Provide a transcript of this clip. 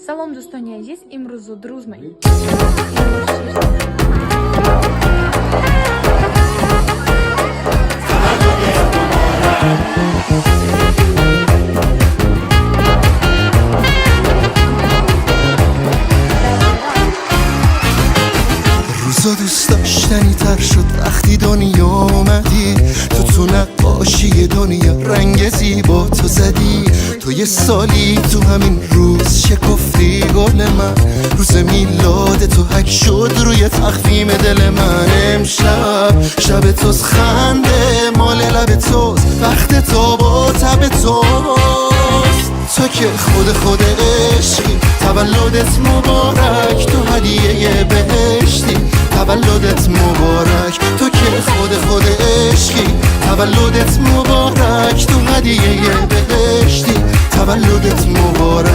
Салом достоні азиз, імрӯзу друзмай. روزا دوست داشتنی تر شد وقتی دنیا اومدی تو نقاشی دنیا رنگ زیبا تو زدی تو یه سالی تو همین روز شکفتی گل من روز میلاد تو حک شد روی تخفیم دل من امشب شب توست خنده مال لب توست وقت تو با تب توست تو که خود عشقی تولدت مبارک تو هدیه بهشتی تولدت مبارک تو که خود عشقی تولدت مبارک تو هدیه بهشتی تولدت مبارک